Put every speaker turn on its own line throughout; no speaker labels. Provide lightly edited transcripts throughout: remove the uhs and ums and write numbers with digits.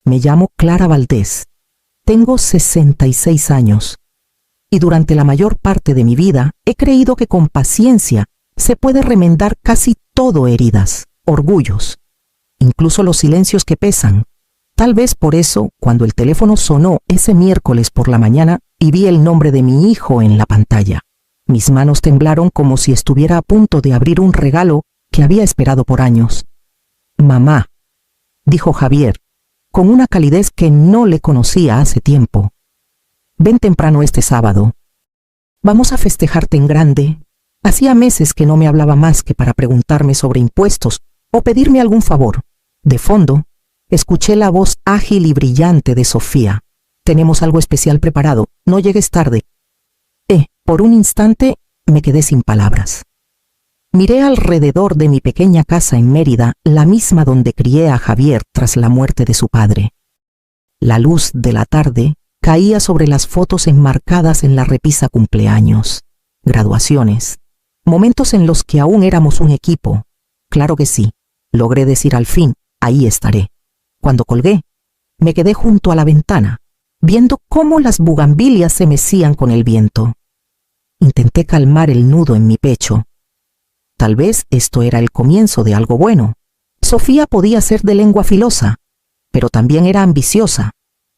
Me llamo Clara Valdés. Tengo 66 años. Y durante la mayor parte de mi vida he creído que con paciencia se puede remendar casi todo: heridas, orgullos, incluso los silencios que pesan. Tal vez por eso, cuando el teléfono sonó ese miércoles por la mañana y vi el nombre de mi hijo en la pantalla, mis manos temblaron como si estuviera a punto de abrir un regalo que había esperado por años. «Mamá», dijo Javier, con una calidez que no le conocía hace tiempo. «Ven temprano este sábado. Vamos a festejarte en grande». Hacía meses que no me hablaba más que para preguntarme sobre impuestos o pedirme algún favor. De fondo, escuché la voz ágil y brillante de Sofía. «Tenemos algo especial preparado, no llegues tarde». Por un instante me quedé sin palabras. Miré alrededor de mi pequeña casa en Mérida, la misma donde crié a Javier tras la muerte de su padre. La luz de la tarde caía sobre las fotos enmarcadas en la repisa: cumpleaños, graduaciones, momentos en los que aún éramos un equipo. Claro que sí, logré decir al fin: ahí estaré. Cuando colgué, me quedé junto a la ventana, viendo cómo las bugambilias se mecían con el viento. Intenté calmar el nudo en mi pecho. Tal vez esto era el comienzo de algo bueno. Sofía podía ser de lengua filosa, pero también era ambiciosa.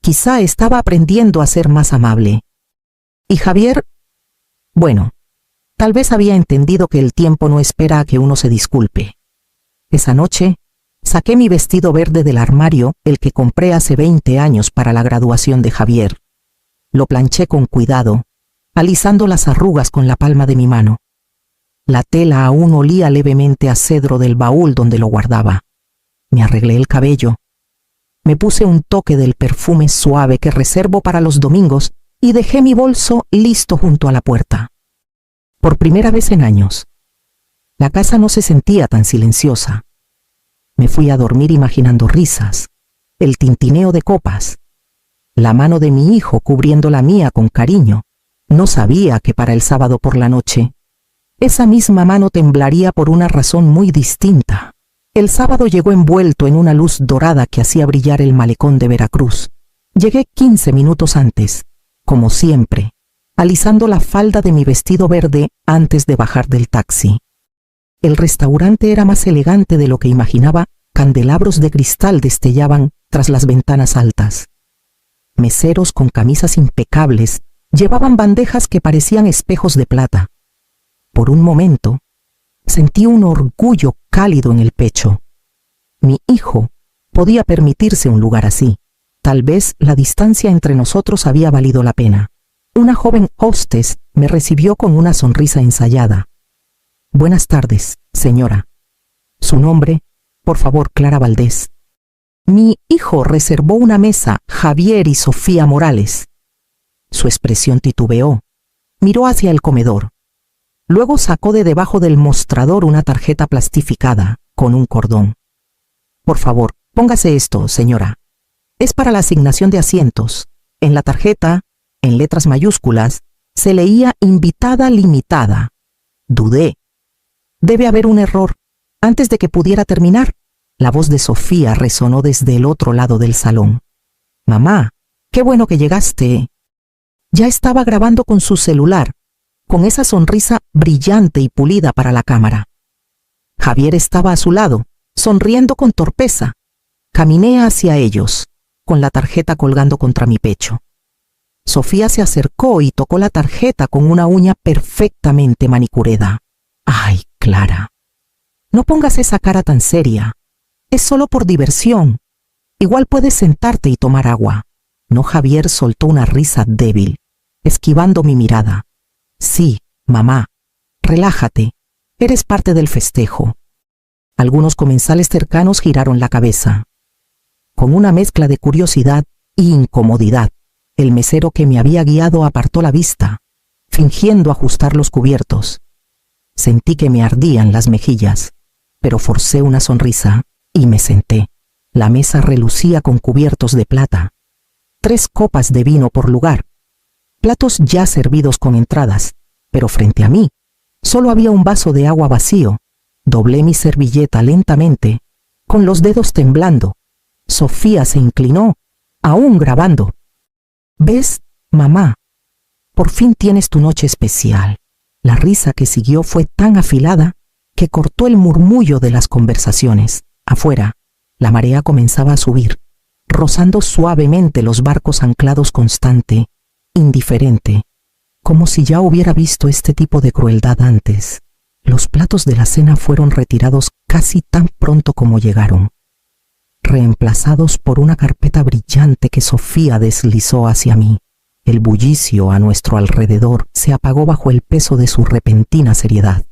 Quizá estaba aprendiendo a ser más amable. Y Javier, bueno, tal vez había entendido que el tiempo no espera a que uno se disculpe. Esa noche, saqué mi vestido verde del armario, el que compré hace 20 años para la graduación de Javier. Lo planché con cuidado, alisando las arrugas con la palma de mi mano. La tela aún olía levemente a cedro del baúl donde lo guardaba. Me arreglé el cabello. Me puse un toque del perfume suave que reservo para los domingos y dejé mi bolso listo junto a la puerta. Por primera vez en años, la casa no se sentía tan silenciosa. Me fui a dormir imaginando risas, el tintineo de copas, la mano de mi hijo cubriendo la mía con cariño. No sabía que para el sábado por la noche, esa misma mano temblaría por una razón muy distinta. El sábado llegó envuelto en una luz dorada que hacía brillar el malecón de Veracruz. Llegué 15 minutos antes, como siempre, alisando la falda de mi vestido verde antes de bajar del taxi. El restaurante era más elegante de lo que imaginaba. Candelabros de cristal destellaban tras las ventanas altas. Meseros con camisas impecables llevaban bandejas que parecían espejos de plata. Por un momento, sentí un orgullo cálido en el pecho. Mi hijo podía permitirse un lugar así. Tal vez la distancia entre nosotros había valido la pena. Una joven hostess me recibió con una sonrisa ensayada. «Buenas tardes, señora. Su nombre, por favor, Clara Valdés». Mi hijo reservó una mesa, Javier y Sofía Morales. Su expresión titubeó. Miró hacia el comedor. Luego sacó de debajo del mostrador una tarjeta plastificada con un cordón. «Por favor, póngase esto, señora. Es para la asignación de asientos». En la tarjeta, en letras mayúsculas, se leía «Invitada limitada». Dudé. Debe haber un error. Antes de que pudiera terminar, la voz de Sofía resonó desde el otro lado del salón. «Mamá, qué bueno que llegaste». Ya estaba grabando con su celular, con esa sonrisa brillante y pulida para la cámara. Javier estaba a su lado, sonriendo con torpeza. Caminé hacia ellos, con la tarjeta colgando contra mi pecho. Sofía se acercó y tocó la tarjeta con una uña perfectamente manicurada. «Ay, Clara, no pongas esa cara tan seria. Es solo por diversión. Igual puedes sentarte y tomar agua». No, Javier soltó una risa débil, esquivando mi mirada. «Sí, mamá, relájate. Eres parte del festejo». Algunos comensales cercanos giraron la cabeza. Con una mezcla de curiosidad e incomodidad, el mesero que me había guiado apartó la vista, fingiendo ajustar los cubiertos. Sentí que me ardían las mejillas, pero forcé una sonrisa y me senté. La mesa relucía con cubiertos de plata. 3 copas de vino por lugar. Platos ya servidos con entradas, pero frente a mí solo había un vaso de agua vacío. Doblé mi servilleta lentamente, con los dedos temblando, Sofía se inclinó, aún grabando. ¿Ves, mamá? Por fin tienes tu noche especial. La risa que siguió fue tan afilada que cortó el murmullo de las conversaciones. Afuera, la marea comenzaba a subir, rozando suavemente los barcos anclados constante, indiferente, como si ya hubiera visto este tipo de crueldad antes. Los platos de la cena fueron retirados casi tan pronto como llegaron, reemplazados por una carpeta brillante que Sofía deslizó hacia mí. El bullicio a nuestro alrededor se apagó bajo el peso de su repentina seriedad.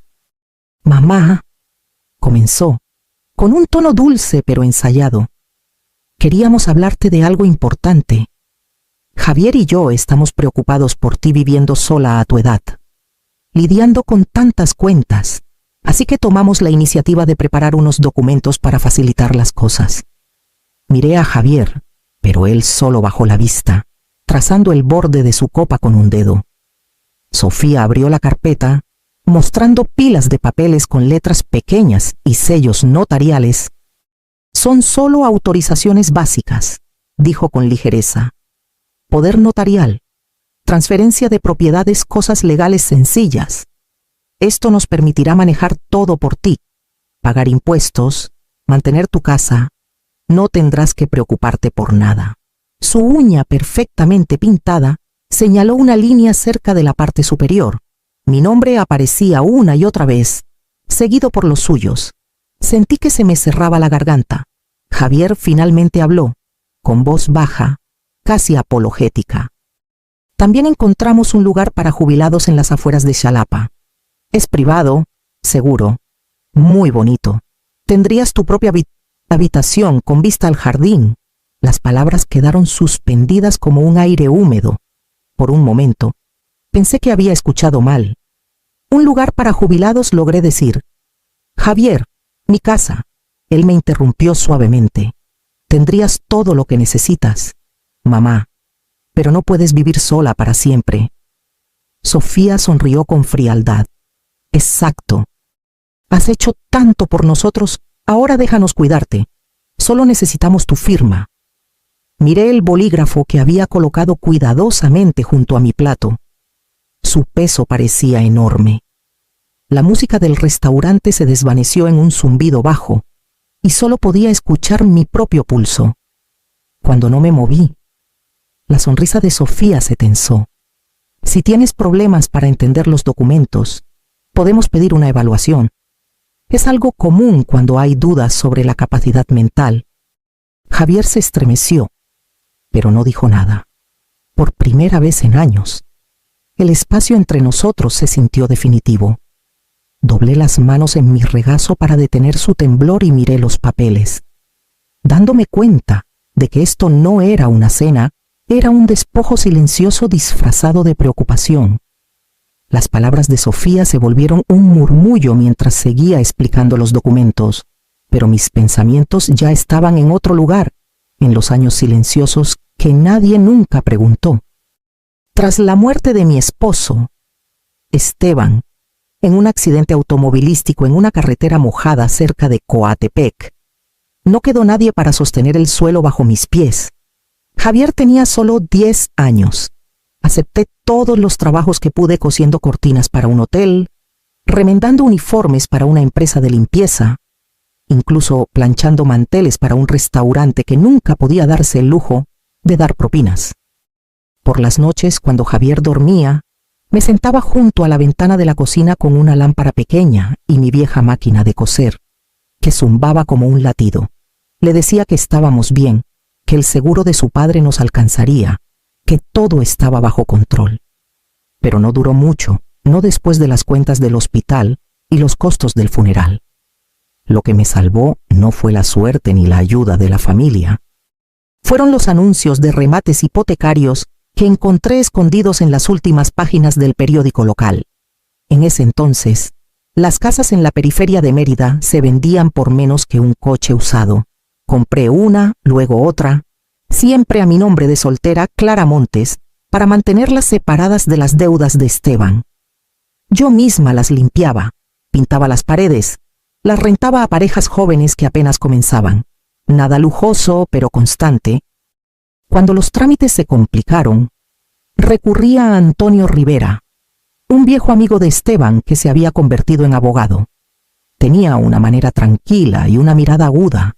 «Mamá», comenzó, con un tono dulce pero ensayado, «queríamos hablarte de algo importante. Javier y yo estamos preocupados por ti viviendo sola a tu edad, lidiando con tantas cuentas, así que tomamos la iniciativa de preparar unos documentos para facilitar las cosas». Miré a Javier, pero él solo bajó la vista, trazando el borde de su copa con un dedo. Sofía abrió la carpeta, mostrando pilas de papeles con letras pequeñas y sellos notariales. «Son solo autorizaciones básicas», dijo con ligereza. «Poder notarial, transferencia de propiedades, cosas legales sencillas. Esto nos permitirá manejar todo por ti, pagar impuestos, mantener tu casa. No tendrás que preocuparte por nada». Su uña perfectamente pintada señaló una línea cerca de la parte superior. Mi nombre aparecía una y otra vez, seguido por los suyos. Sentí que se me cerraba la garganta. Javier finalmente habló, con voz baja, casi apologética. «También encontramos un lugar para jubilados en las afueras de Xalapa. Es privado, seguro, muy bonito. Tendrías tu propia habitación con vista al jardín». Las palabras quedaron suspendidas como un aire húmedo. Por un momento, pensé que había escuchado mal. «Un lugar para jubilados», logré decir. «Javier, mi casa». Él me interrumpió suavemente. «Tendrías todo lo que necesitas, mamá, pero no puedes vivir sola para siempre». Sofía sonrió con frialdad. «Exacto. Has hecho tanto por nosotros, ahora déjanos cuidarte. Solo necesitamos tu firma». Miré el bolígrafo que había colocado cuidadosamente junto a mi plato. Su peso parecía enorme. La música del restaurante se desvaneció en un zumbido bajo, y solo podía escuchar mi propio pulso. Cuando no me moví, la sonrisa de Sofía se tensó. «Si tienes problemas para entender los documentos, podemos pedir una evaluación. Es algo común cuando hay dudas sobre la capacidad mental». Javier se estremeció, pero no dijo nada. Por primera vez en años, el espacio entre nosotros se sintió definitivo. Doblé las manos en mi regazo para detener su temblor y miré los papeles. Dándome cuenta de que esto no era una cena, era un despojo silencioso disfrazado de preocupación. Las palabras de Sofía se volvieron un murmullo mientras seguía explicando los documentos, pero mis pensamientos ya estaban en otro lugar, en los años silenciosos que nadie nunca preguntó. Tras la muerte de mi esposo, Esteban, en un accidente automovilístico en una carretera mojada cerca de Coatepec, no quedó nadie para sostener el suelo bajo mis pies. Javier tenía solo 10 años. Acepté todos los trabajos que pude cosiendo cortinas para un hotel, remendando uniformes para una empresa de limpieza, incluso planchando manteles para un restaurante que nunca podía darse el lujo de dar propinas. Por las noches, cuando Javier dormía, me sentaba junto a la ventana de la cocina con una lámpara pequeña y mi vieja máquina de coser, que zumbaba como un latido. Le decía que estábamos bien, que el seguro de su padre nos alcanzaría, que todo estaba bajo control. Pero no duró mucho, no después de las cuentas del hospital y los costos del funeral. Lo que me salvó no fue la suerte ni la ayuda de la familia. Fueron los anuncios de remates hipotecarios que encontré escondidos en las últimas páginas del periódico local. En ese entonces, las casas en la periferia de Mérida se vendían por menos que un coche usado. Compré una, luego otra, siempre a mi nombre de soltera, Clara Montes, para mantenerlas separadas de las deudas de Esteban. Yo misma las limpiaba, pintaba las paredes, las rentaba a parejas jóvenes que apenas comenzaban. Nada lujoso, pero constante. Cuando los trámites se complicaron, recurrí a Antonio Rivera, un viejo amigo de Esteban que se había convertido en abogado. Tenía una manera tranquila y una mirada aguda.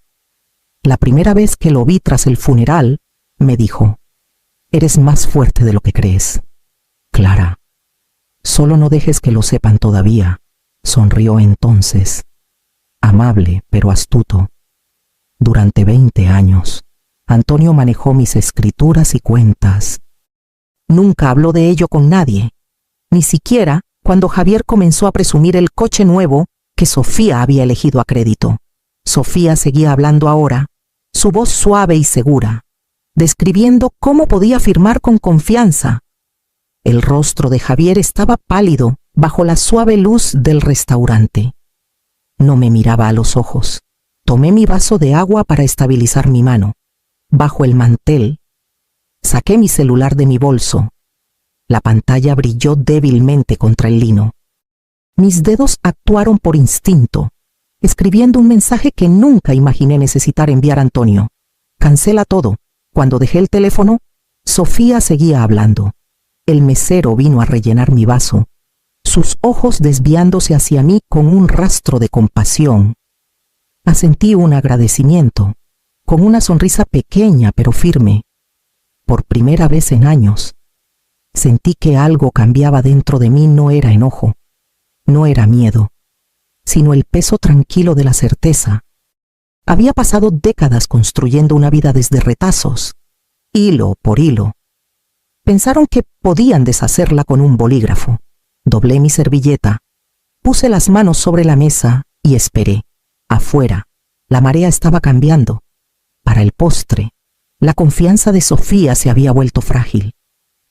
La primera vez que lo vi tras el funeral, me dijo: «Eres más fuerte de lo que crees, Clara. Solo no dejes que lo sepan todavía», sonrió entonces, amable pero astuto. Durante 20 años, Antonio manejó mis escrituras y cuentas. Nunca habló de ello con nadie, ni siquiera cuando Javier comenzó a presumir el coche nuevo que Sofía había elegido a crédito. Sofía seguía hablando ahora, su voz suave y segura, describiendo cómo podía firmar con confianza. El rostro de Javier estaba pálido bajo la suave luz del restaurante. No me miraba a los ojos. Tomé mi vaso de agua para estabilizar mi mano. Bajo el mantel, saqué mi celular de mi bolso. La pantalla brilló débilmente contra el lino. Mis dedos actuaron por instinto, escribiendo un mensaje que nunca imaginé necesitar enviar a Antonio. «Cancela todo». Cuando dejé el teléfono, Sofía seguía hablando. El mesero vino a rellenar mi vaso, sus ojos desviándose hacia mí con un rastro de compasión. Asentí un agradecimiento, con una sonrisa pequeña pero firme. Por primera vez en años, sentí que algo cambiaba dentro de mí. No era enojo, no era miedo, sino el peso tranquilo de la certeza. Había pasado décadas construyendo una vida desde retazos, hilo por hilo. Pensaron que podían deshacerla con un bolígrafo. Doblé mi servilleta, puse las manos sobre la mesa y esperé. Afuera, la marea estaba cambiando. Para el postre, la confianza de Sofía se había vuelto frágil.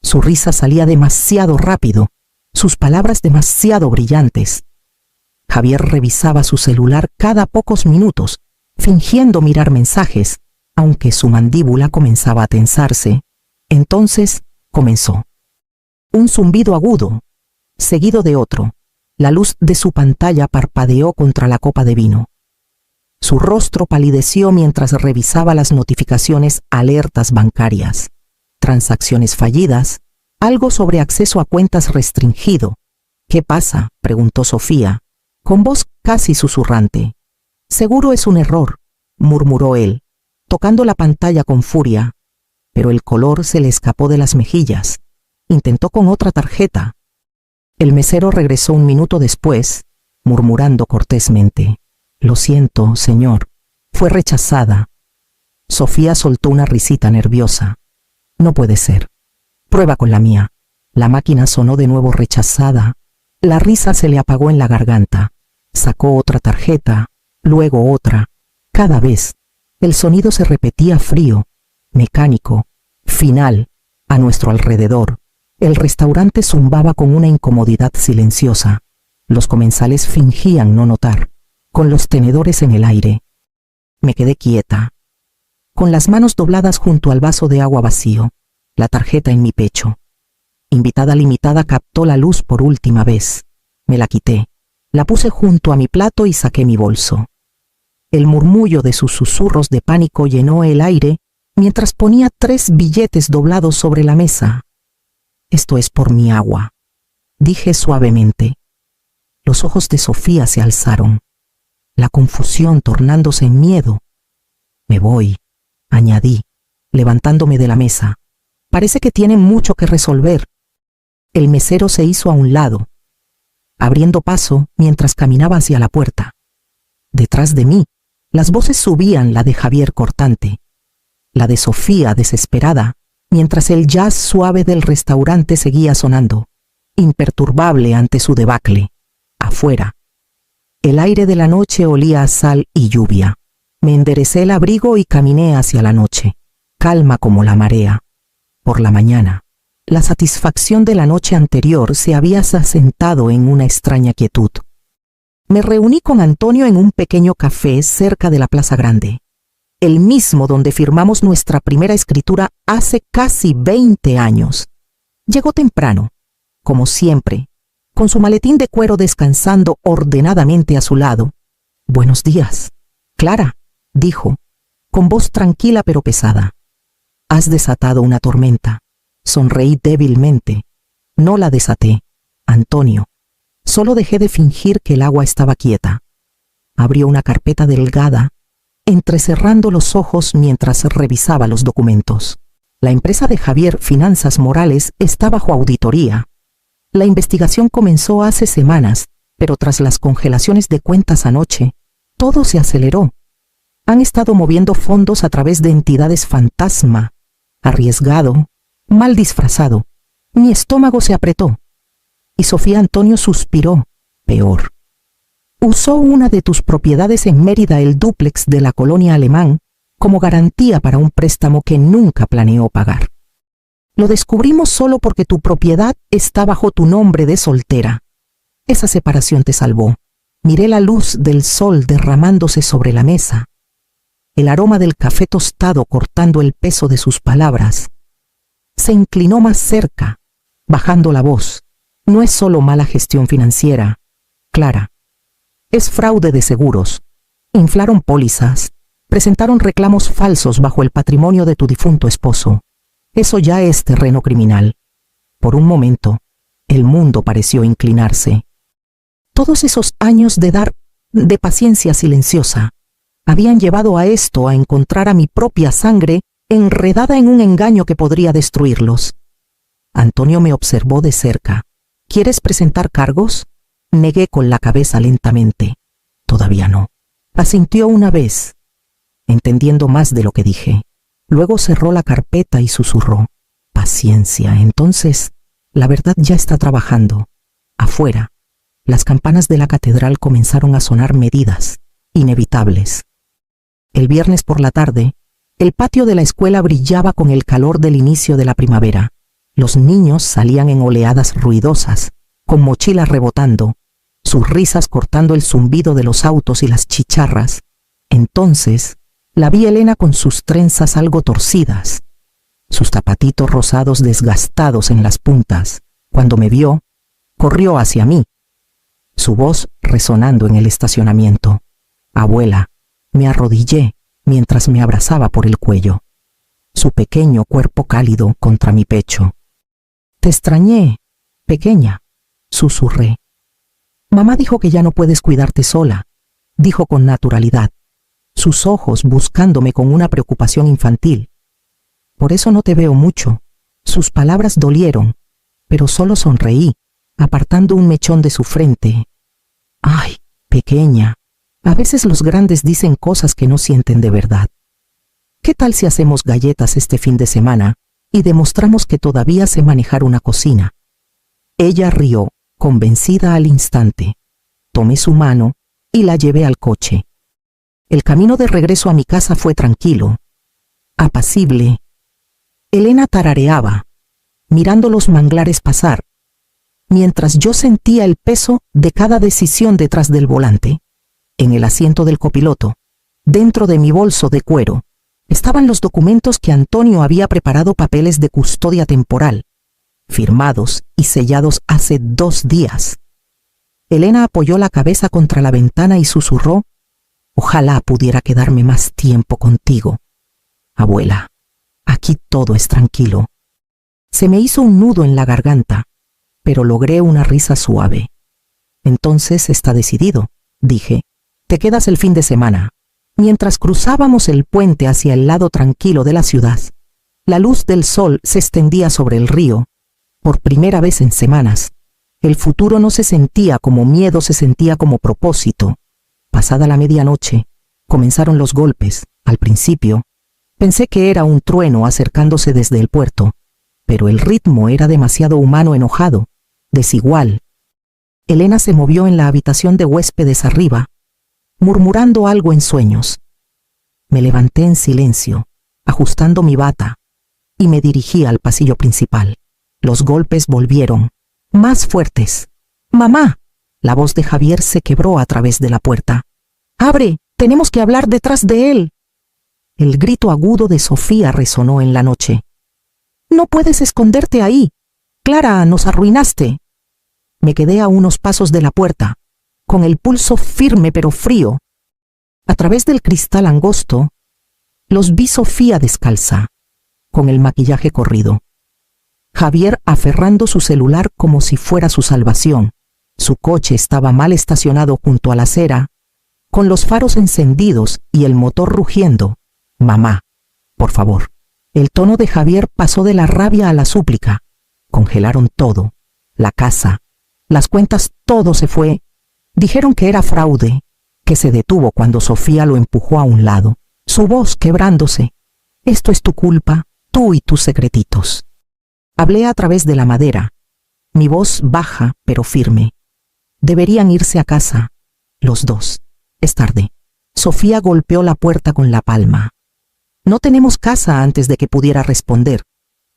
Su risa salía demasiado rápido, sus palabras demasiado brillantes. Javier revisaba su celular cada pocos minutos, fingiendo mirar mensajes, aunque su mandíbula comenzaba a tensarse. Entonces comenzó. Un zumbido agudo, seguido de otro. La luz de su pantalla parpadeó contra la copa de vino. Su rostro palideció mientras revisaba las notificaciones, alertas bancarias, transacciones fallidas, algo sobre acceso a cuentas restringido. «¿Qué pasa?», preguntó Sofía, con voz casi susurrante. «Seguro es un error», murmuró él, tocando la pantalla con furia, pero el color se le escapó de las mejillas. Intentó con otra tarjeta. El mesero regresó un minuto después, murmurando cortésmente: «Lo siento, señor, fue rechazada». Sofía soltó una risita nerviosa. «No puede ser. Prueba con la mía». La máquina sonó de nuevo rechazada. La risa se le apagó en la garganta. Sacó otra tarjeta, luego otra. Cada vez, el sonido se repetía frío, mecánico, final, a nuestro alrededor. El restaurante zumbaba con una incomodidad silenciosa. Los comensales fingían no notar, con los tenedores en el aire. Me quedé quieta, con las manos dobladas junto al vaso de agua vacío, la tarjeta en mi pecho. Invitada limitada captó la luz por última vez. Me la quité, la puse junto a mi plato y saqué mi bolso. El murmullo de sus susurros de pánico llenó el aire mientras ponía 3 billetes doblados sobre la mesa. «Esto es por mi agua», dije suavemente. Los ojos de Sofía se alzaron, la confusión tornándose en miedo. «Me voy», añadí, levantándome de la mesa. «Parece que tienen mucho que resolver». El mesero se hizo a un lado, abriendo paso mientras caminaba hacia la puerta. Detrás de mí, las voces subían, la de Javier cortante, la de Sofía desesperada, mientras el jazz suave del restaurante seguía sonando, imperturbable ante su debacle. Afuera, el aire de la noche olía a sal y lluvia. Me enderecé el abrigo y caminé hacia la noche, calma como la marea. Por la mañana, la satisfacción de la noche anterior se había asentado en una extraña quietud. Me reuní con Antonio en un pequeño café cerca de la Plaza Grande, el mismo donde firmamos nuestra primera escritura hace casi 20 años. Llegó temprano, como siempre, con su maletín de cuero descansando ordenadamente a su lado. «Buenos días, Clara», dijo, con voz tranquila pero pesada. Has desatado una tormenta. Sonreí débilmente. No la desaté, Antonio. Solo dejé de fingir que el agua estaba quieta. Abrió una carpeta delgada, entrecerrando los ojos mientras revisaba los documentos. La empresa de Javier, Finanzas Morales, está bajo auditoría. La investigación comenzó hace semanas, pero tras las congelaciones de cuentas anoche, todo se aceleró. Han estado moviendo fondos a través de entidades fantasma. Arriesgado, mal disfrazado. Mi estómago se apretó. Y Sofía Antonio suspiró. Peor. Usó una de tus propiedades en Mérida, el dúplex de la colonia Alemán, como garantía para un préstamo que nunca planeó pagar. Lo descubrimos solo porque tu propiedad está bajo tu nombre de soltera. Esa separación te salvó. Miré la luz del sol derramándose sobre la mesa. El aroma del café tostado cortando el peso de sus palabras. Se inclinó más cerca, bajando la voz. No es solo mala gestión financiera, Clara. Es fraude de seguros. Inflaron pólizas. Presentaron reclamos falsos bajo el patrimonio de tu difunto esposo. Eso ya es terreno criminal. Por un momento, el mundo pareció inclinarse. Todos esos años de paciencia silenciosa habían llevado a esto, a encontrar a mi propia sangre enredada en un engaño que podría destruirlos. Antonio me observó de cerca. ¿Quieres presentar cargos? Negué con la cabeza lentamente. Todavía no. Asintió una vez, entendiendo más de lo que dije. Luego cerró la carpeta y susurró. Paciencia. Entonces, la verdad ya está trabajando. Afuera, las campanas de la catedral comenzaron a sonar medidas, inevitables. El viernes por la tarde, el patio de la escuela brillaba con el calor del inicio de la primavera. Los niños salían en oleadas ruidosas, con mochilas rebotando, sus risas cortando el zumbido de los autos y las chicharras. Entonces, la vi Elena con sus trenzas algo torcidas, sus zapatitos rosados desgastados en las puntas. Cuando me vio, corrió hacia mí, su voz resonando en el estacionamiento. Abuela, me arrodillé mientras me abrazaba por el cuello, su pequeño cuerpo cálido contra mi pecho. Te extrañé, pequeña, susurré. Mamá dijo que ya no puedes cuidarte sola, dijo con naturalidad, sus ojos buscándome con una preocupación infantil. Por eso no te veo mucho. Sus palabras dolieron, pero solo sonreí, apartando un mechón de su frente. Ay, pequeña, a veces los grandes dicen cosas que no sienten de verdad. ¿Qué tal si hacemos galletas este fin de semana y demostramos que todavía sé manejar una cocina? Ella rió, convencida al instante. Tomé su mano y la llevé al coche. El camino de regreso a mi casa fue tranquilo, apacible. Elena tarareaba, mirando los manglares pasar, mientras yo sentía el peso de cada decisión detrás del volante. En el asiento del copiloto, dentro de mi bolso de cuero, estaban los documentos que Antonio había preparado, papeles de custodia temporal, firmados y sellados hace 2 días. Elena apoyó la cabeza contra la ventana y susurró: ojalá pudiera quedarme más tiempo contigo. Abuela, aquí todo es tranquilo. Se me hizo un nudo en la garganta, pero logré una risa suave. Entonces está decidido, dije. Te quedas el fin de semana. Mientras cruzábamos el puente hacia el lado tranquilo de la ciudad, la luz del sol se extendía sobre el río. Por primera vez en semanas, el futuro no se sentía como miedo, se sentía como propósito. Pasada la medianoche, comenzaron los golpes. Al principio, pensé que era un trueno acercándose desde el puerto, pero el ritmo era demasiado humano, enojado, desigual. Elena se movió en la habitación de huéspedes arriba, murmurando algo en sueños. Me levanté en silencio, ajustando mi bata, y me dirigí al pasillo principal. Los golpes volvieron, más fuertes. ¡Mamá! La voz de Javier se quebró a través de la puerta. ¡Abre! ¡Tenemos que hablar detrás de él! El grito agudo de Sofía resonó en la noche. ¡No puedes esconderte ahí! ¡Clara, nos arruinaste! Me quedé a unos pasos de la puerta, con el pulso firme pero frío. A través del cristal angosto, Los vi Sofía descalza, con el maquillaje corrido. Javier aferrando su celular como si fuera su salvación. Su coche estaba mal estacionado junto a la acera, con los faros encendidos y el motor rugiendo. Mamá, por favor. El tono de Javier pasó de la rabia a la súplica. Congelaron todo, la casa, las cuentas, todo se fue. Dijeron que era fraude, que se detuvo cuando Sofía lo empujó a un lado, su voz quebrándose. Esto es tu culpa, tú y tus secretitos. Hablé a través de la madera, mi voz baja pero firme. Deberían irse a casa, los dos. Es tarde. Sofía golpeó la puerta con la palma. No tenemos casa. Antes de que pudiera responder,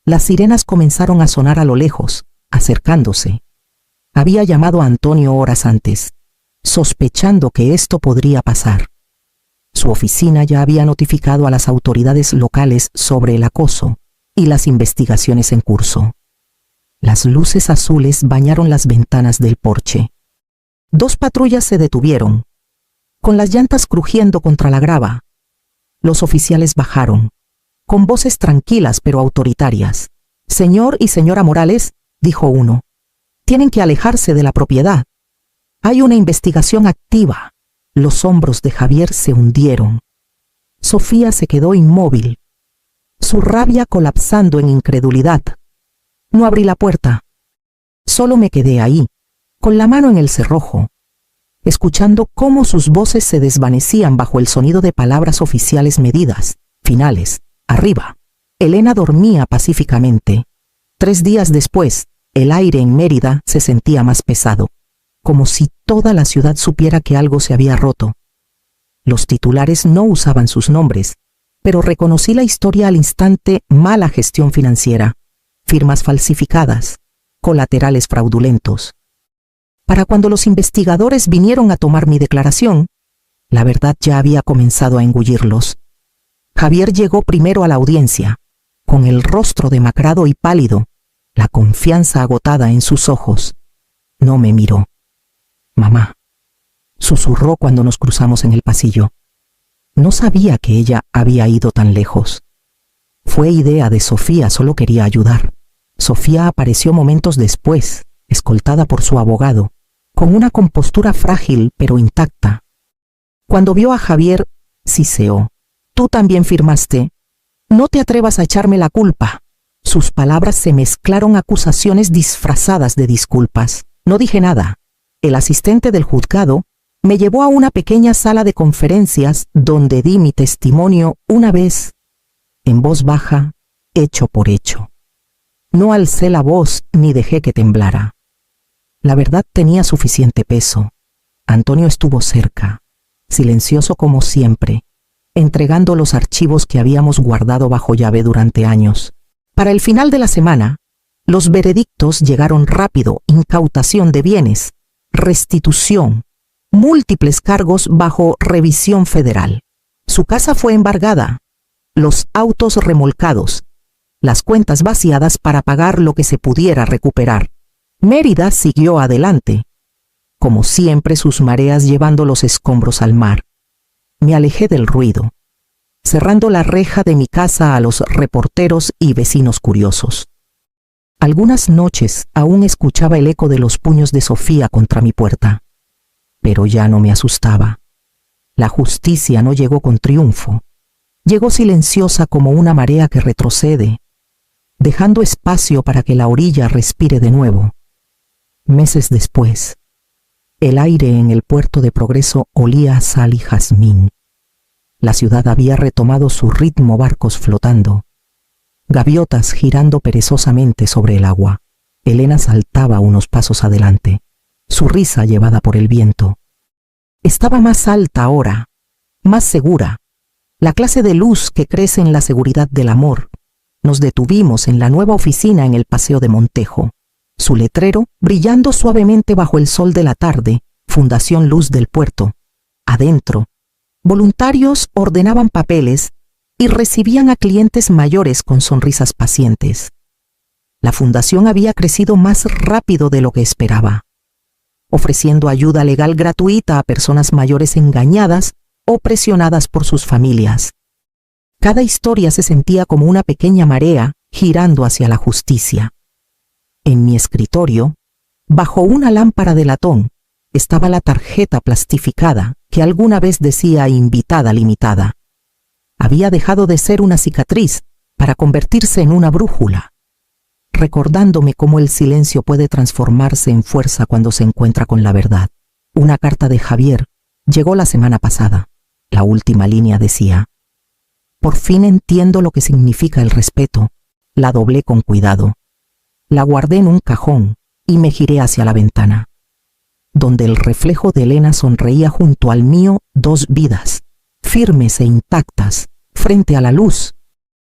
las sirenas comenzaron a sonar a lo lejos, acercándose. Había llamado a Antonio horas antes, sospechando que esto podría pasar. Su oficina ya había notificado a las autoridades locales sobre el acoso y las investigaciones en curso. Las luces azules bañaron las ventanas del porche. 2 patrullas se detuvieron, con las llantas crujiendo contra la grava. Los oficiales bajaron, con voces tranquilas pero autoritarias. Señor y señora Morales, dijo uno, tienen que alejarse de la propiedad. Hay una investigación activa. Los hombros de Javier se hundieron. Sofía se quedó inmóvil, su rabia colapsando en incredulidad. No abrí la puerta. Solo me quedé ahí, con la mano en el cerrojo, escuchando cómo sus voces se desvanecían bajo el sonido de palabras oficiales medidas, finales. Arriba, Elena dormía pacíficamente. 3 días después, el aire en Mérida se sentía más pesado, como si toda la ciudad supiera que algo se había roto. Los titulares no usaban sus nombres, pero reconocí la historia al instante: mala gestión financiera, firmas falsificadas, colaterales fraudulentos. Para cuando los investigadores vinieron a tomar mi declaración, la verdad ya había comenzado a engullirlos. Javier llegó primero a la audiencia, con el rostro demacrado y pálido, la confianza agotada en sus ojos. No me miró. Mamá, susurró cuando nos cruzamos en el pasillo. No sabía que ella había ido tan lejos. Fue idea de Sofía, solo quería ayudar. Sofía apareció momentos después, escoltada por su abogado, con una compostura frágil pero intacta. Cuando vio a Javier, siseó. Tú también firmaste. No te atrevas a echarme la culpa. Sus palabras se mezclaron acusaciones disfrazadas de disculpas. No dije nada. El asistente del juzgado me llevó a una pequeña sala de conferencias donde di mi testimonio una vez, en voz baja, hecho por hecho. No alcé la voz ni dejé que temblara. La verdad tenía suficiente peso. Antonio estuvo cerca, silencioso como siempre, entregando los archivos que habíamos guardado bajo llave durante años. Para el final de la semana, los veredictos llegaron rápido: incautación de bienes, restitución, múltiples cargos bajo revisión federal. Su casa fue embargada, los autos remolcados, las cuentas vaciadas para pagar lo que se pudiera recuperar. Mérida siguió adelante, como siempre, sus mareas llevando los escombros al mar. Me alejé del ruido, cerrando la reja de mi casa a los reporteros y vecinos curiosos. Algunas noches aún escuchaba el eco de los puños de Sofía contra mi puerta, pero ya no me asustaba. La justicia no llegó con triunfo, llegó silenciosa como una marea que retrocede, dejando espacio para que la orilla respire de nuevo. Meses después, el aire en el puerto de Progreso olía a sal y jazmín. La ciudad había retomado su ritmo, barcos flotando, gaviotas girando perezosamente sobre el agua. Elena saltaba unos pasos adelante, su risa llevada por el viento. Estaba más alta ahora, más segura, la clase de luz que crece en la seguridad del amor. Nos detuvimos en la nueva oficina en el Paseo de Montejo, su letrero brillando suavemente bajo el sol de la tarde, Fundación Luz del Puerto. Adentro, voluntarios ordenaban papeles y recibían a clientes mayores con sonrisas pacientes. La fundación había crecido más rápido de lo que esperaba, ofreciendo ayuda legal gratuita a personas mayores engañadas o presionadas por sus familias. Cada historia se sentía como una pequeña marea girando hacia la justicia. En mi escritorio, bajo una lámpara de latón, estaba la tarjeta plastificada que alguna vez decía invitada limitada. Había dejado de ser una cicatriz para convertirse en una brújula, recordándome cómo el silencio puede transformarse en fuerza cuando se encuentra con la verdad. Una carta de Javier llegó la semana pasada. La última línea decía: por fin entiendo lo que significa el respeto. La doblé con cuidado. La guardé en un cajón y me giré hacia la ventana, donde el reflejo de Elena sonreía junto al mío, 2 vidas, firmes e intactas, frente a la luz